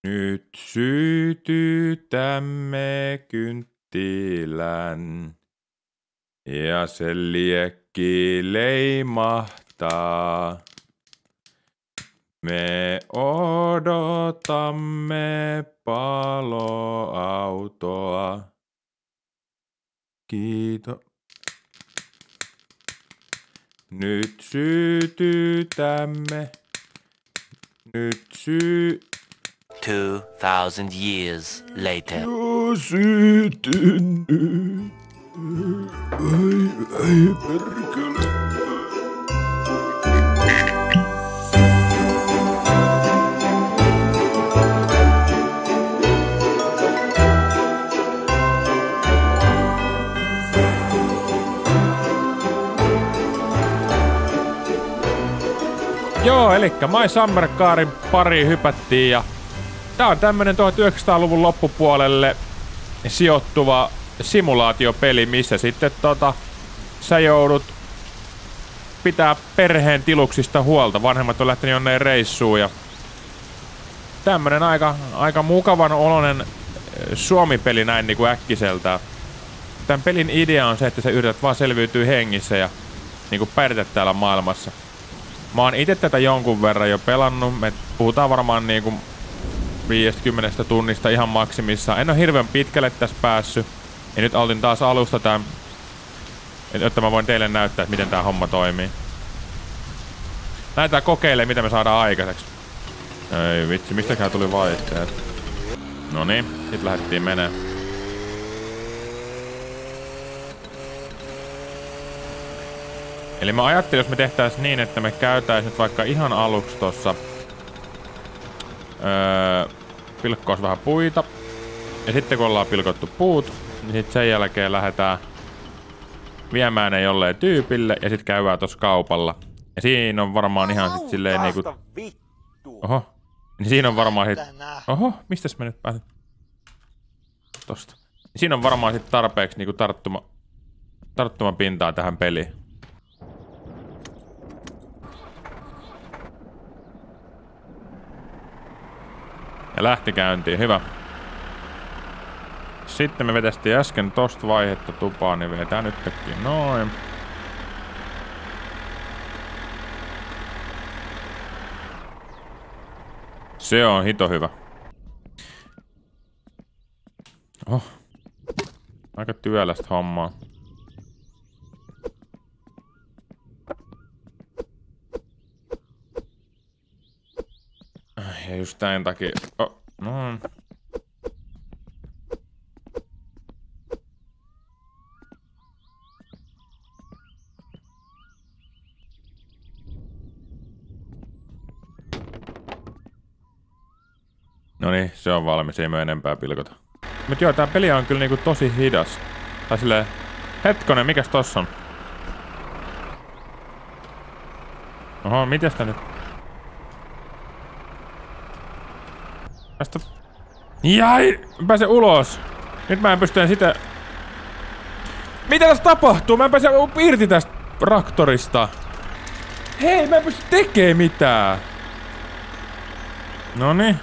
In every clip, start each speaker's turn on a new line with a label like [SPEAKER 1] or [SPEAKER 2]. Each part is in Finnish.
[SPEAKER 1] Nyt sytytämme kynttilän ja se liekki leimahtaa. Me odotamme paloautoa. Kiitos. Nyt sytytämme.
[SPEAKER 2] 2,000 years later.
[SPEAKER 1] Joo, sytyn nyt. Ai perkele. Joo, elikkä My Summer Carin pari hypättiin ja tää on tämmönen 1900-luvun loppupuolelle sijoittuva simulaatiopeli, missä sitten sä joudut pitää perheen tiluksista huolta. Vanhemmat on lähtenyt jonneen reissuun ja tämmönen aika mukavan oloinen Suomi-peli näin niinku äkkiseltään. Tän pelin idea on se, että sä yrität vaan selviytyä hengissä ja niinku pärjätä täällä maailmassa. Mä oon ite tätä jonkun verran jo pelannut. Me puhutaan varmaan niinku 50 tunnista ihan maksimissaan. En oo hirveän pitkälle tässä päässyt. Ja nyt aloitin taas alusta tän, jotta mä voin teille näyttää, että miten tää homma toimii. Lähdetään kokeilemaan, mitä me saadaan aikaiseksi. Ei vitsi, mistäkään tuli vaihteet. Noniin, sit lähdettiin menee. Eli mä ajattelin, jos me tehtäis niin, että me käytäis nyt vaikka ihan aluksi tossa pilkkois vähän puita. Ja sitten kun ollaan pilkottu puut, niin sit sen jälkeen lähdetään viemään ne jolleen tyypille ja sit käydään tossa kaupalla. Ja siinä on varmaan ihan sit silleen niinku... Oho. Niin siinä on varmaan sit... Oho, mistäs mä nyt pääsen? Tosta. Siinä on varmaan sit tarpeeksi niinku tarttumapintaa tähän peliin. Ja lähti käyntiin, hyvä. Sitten me vetästiin äsken tosta vaihetta tupaan, niin vedetään nytkin noin. Se on hito hyvä. Oh. Aika työlästä hommaa. Ja just tän takia... Oh, no. Noniin, se on valmis, ei me enempää pilkota. Mut joo, tää peli on kyllä niinku tosi hidas. Tai silleen... Hetkonen, mikäs tossa on? Oho, mitäs tää nyt? Tästä... Jai! Mä pääsen ulos! Nyt mä en pysty sitä... Mitä tässä tapahtuu? Mä en pääse irti tästä traktorista. Hei, mä en pysty tekemään mitään! Noniin.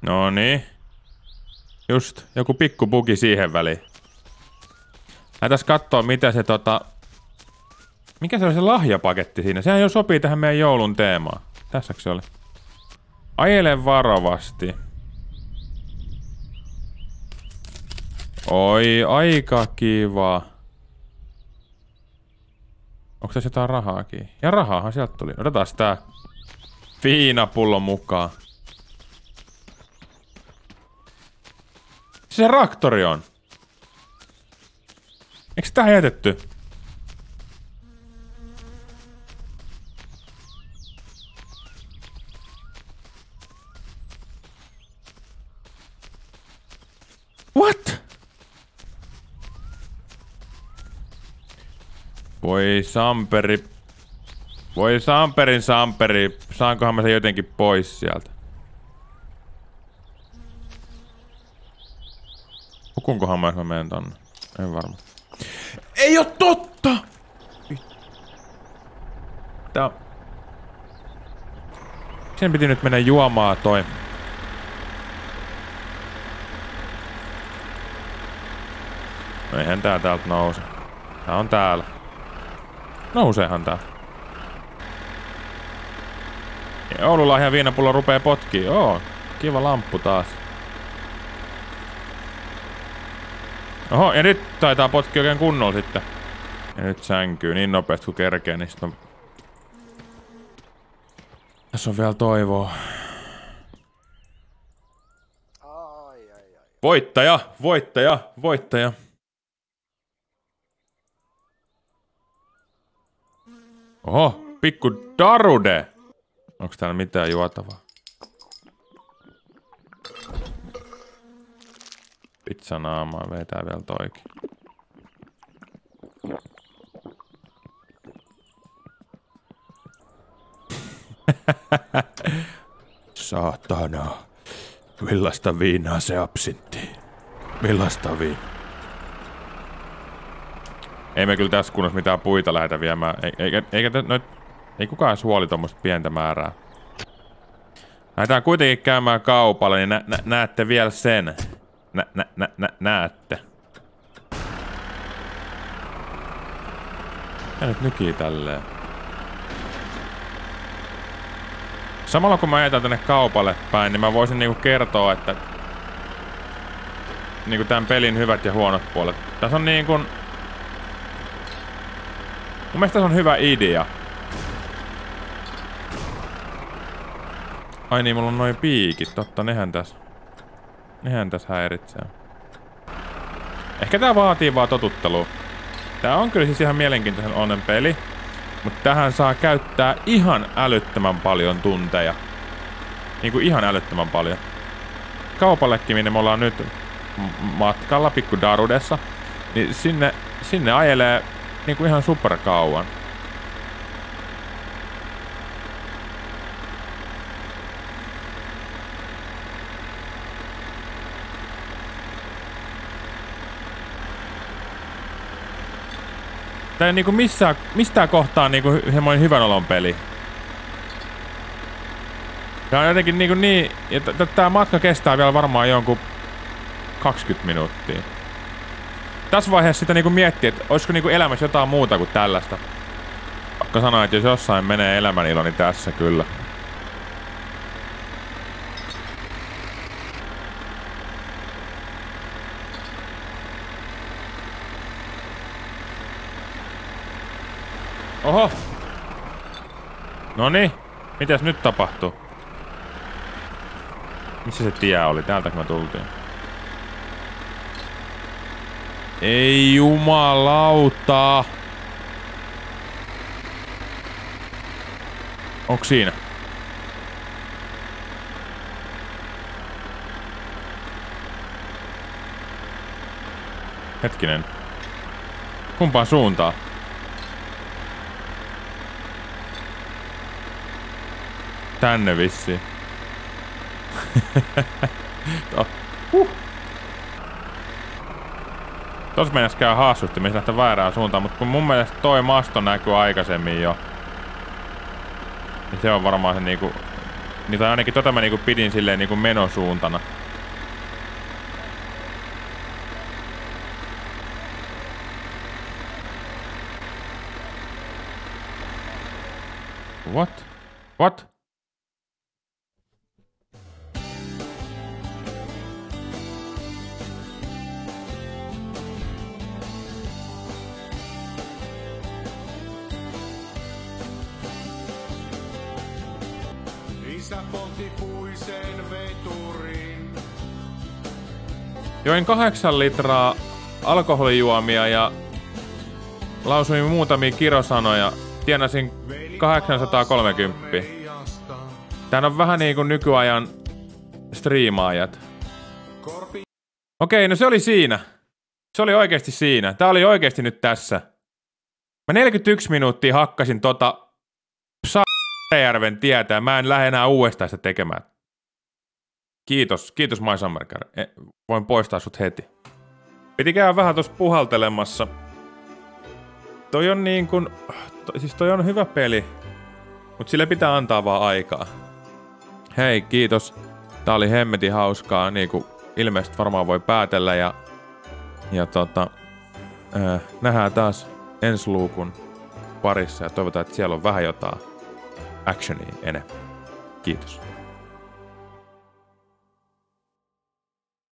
[SPEAKER 1] Noniin. Just, joku pikku bugi siihen väliin. Lähdetään kattoo mitä se Mikä se oli se lahjapaketti siinä? Sehän jo sopii tähän meidän joulun teemaan. Tässäks se oli? Ajele varovasti. Oi, aika kiva. Onko tässä jotain rahaakin? Ja rahaahan sieltä tuli. Otetaan tää viinapullo mukaan. Se traktori on. Eikö tää jätetty? What? Voi samperi. Voi samperin samperi. Saankohan mä sen jotenkin pois sieltä? Hukunkohan mä, jos mä menen tonne? En varma. Ei oo totta! Tää... Sen piti nyt mennä juomaan toi. No eihän tää täältä nouse. Tää on täällä. Nouseehan tää. Oululahja viinapullo rupee potkii. Oo, kiva lamppu taas. Oho, ja nyt taitaa potki oikein kunnolla sitten. Ja nyt sänkyy niin nopeasti kuin kerkee, niin sit on... Tässä on vielä toivoa. Voittaja! Voittaja! Voittaja! Oho, pikku Darude! Onks täällä mitään juotavaa? Pizzanaamaa vetää vielä toikin. Saatana. Millaista viinaa se absintti? Millaista viinaa? Ei me kyllä tässä kunnossa mitään puita lähdetä viemään. Ei kukaan suoli tommoista pientä määrää. Lähdetään kuitenkin käymään kaupalla, niin näette vielä sen. Näette. Ja nyt nykii tälleen. Samalla kun mä ajetaan tänne kaupalle päin, niin mä voisin niinku kertoa, että niinku tän pelin hyvät ja huonot puolet. Tässä on niinku... Mun mielestä tässä on hyvä idea. Ai niin, mulla on noin piikit. Totta, nehän tässä häiritsee. Ehkä tää vaatii vaan totuttelua. Tää on kyllä siis ihan mielenkiintoisen onnen peli. Mutta tähän saa käyttää ihan älyttömän paljon tunteja. Niinku ihan älyttömän paljon. Kaupallekin, minne me ollaan nyt matkalla pikku Darudessa, niin sinne ajelee niinku ihan super kauan. Tää ei niinku mistään kohtaa niinku semmoinen hyvän olon peli. Tää on jotenkin niinku niin... Tää matka kestää vielä varmaan jonkun 20 minuuttia. Tässä vaiheessa sitä niinku miettii, että olisiko niinku elämässä jotain muuta kuin tällaista. Vaikka sanoa, että jos jossain menee elämänilo, niin tässä kyllä. Oho! Noniin, mitäs nyt tapahtuu? Missä se tie oli? Täältäkö me tultiin? Ei jumalauta! Onks siinä? Hetkinen. Kumpaan suuntaan? Tänne vissiin. Tos meinas käy hassusti, me lähtee väärään suuntaan, mutta kun mun mielestä toi masto näkyy aikaisemmin jo. Niin se on varmaan se niinku... Niin tai ainakin tota mä niinku pidin silleen niinku menosuuntana. What? What? Join 8 litraa alkoholijuomia ja lausuin muutamia kirosanoja. Tienasin 830. Tää on vähän niinku nykyajan striimaajat. Okei, no se oli siinä. Se oli oikeesti siinä. Tää oli oikeesti nyt tässä. Mä 41 minuuttia hakkasin Järven tietä ja mä en lähde enää uudestaan sitä tekemään. Kiitos My Summer Car. Voin poistaa sut heti. Piti käydä vähän tossa puhaltelemassa. Toi on niin kun... Siis toi on hyvä peli. Mut sille pitää antaa vaan aikaa. Hei, kiitos. Tää oli hemmetin hauskaa, niinku ilmeisesti varmaan voi päätellä ja nähdään taas ensi luukun parissa ja toivotaan, että siellä on vähän jotain actionia enemmän. Kiitos.